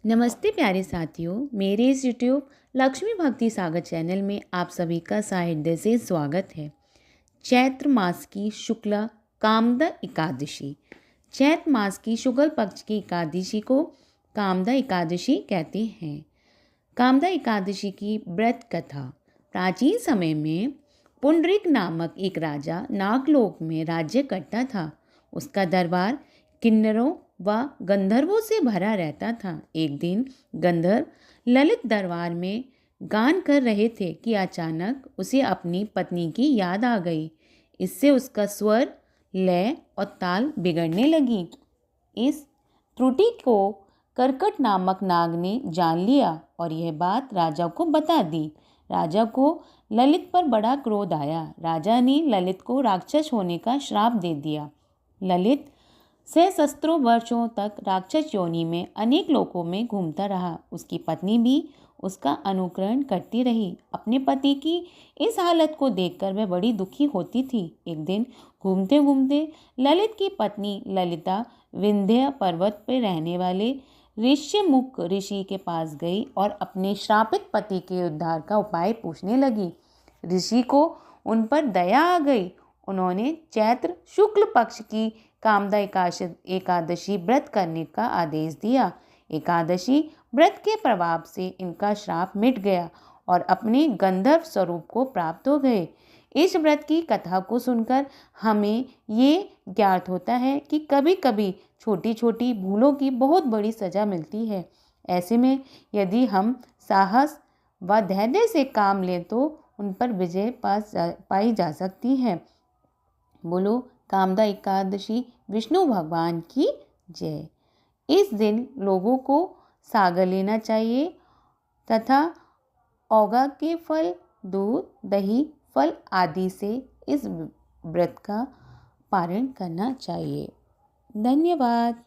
नमस्ते प्यारे साथियों, मेरे इस यूट्यूब लक्ष्मी भक्ति सागर चैनल में आप सभी का साहित्य से स्वागत है। चैत्र मास की शुक्ला कामदा एकादशी। चैत्र मास की शुक्ल पक्ष की एकादशी को कामदा एकादशी कहते हैं। कामदा एकादशी की व्रत कथा। प्राचीन समय में पुंडरीक नामक एक राजा नागलोक में राज्य करता था। उसका दरबार किन्नरों व गंधर्वों से भरा रहता था। एक दिन गंधर्व ललित दरबार में गान कर रहे थे कि अचानक उसे अपनी पत्नी की याद आ गई। इससे उसका स्वर, लय और ताल बिगड़ने लगी। इस त्रुटि को कर्कट नामक नाग ने जान लिया और यह बात राजा को बता दी। राजा को ललित पर बड़ा क्रोध आया। राजा ने ललित को राक्षस होने का श्राप दे दिया। ललित सहस्त्रों वर्षों तक राक्षस योनि में अनेक लोकों में घूमता रहा। उसकी पत्नी भी उसका अनुकरण करती रही। अपने पति की इस हालत को देखकर वह बड़ी दुखी होती थी। एक दिन घूमते घूमते ललित की पत्नी ललिता विंध्य पर्वत पर रहने वाले ऋष्यमुख ऋषि के पास गई और अपने श्रापित पति के उद्धार का उपाय पूछने लगी। ऋषि को उन पर दया आ गई। उन्होंने चैत्र शुक्ल पक्ष की कामदा एकादशी व्रत करने का आदेश दिया। एकादशी व्रत के प्रभाव से इनका श्राप मिट गया और अपने गंधर्व स्वरूप को प्राप्त हो गए। इस व्रत की कथा को सुनकर हमें ये ज्ञात होता है कि कभी कभी छोटी छोटी भूलों की बहुत बड़ी सजा मिलती है। ऐसे में यदि हम साहस व धैर्य से काम लें तो उन पर विजय पाई जा सकती है। बोलो कामदा एकादशी विष्णु भगवान की जय। इस दिन लोगों को सागर लेना चाहिए तथा औगा के फल, दूध, दही, फल आदि से इस व्रत का पारण करना चाहिए। धन्यवाद।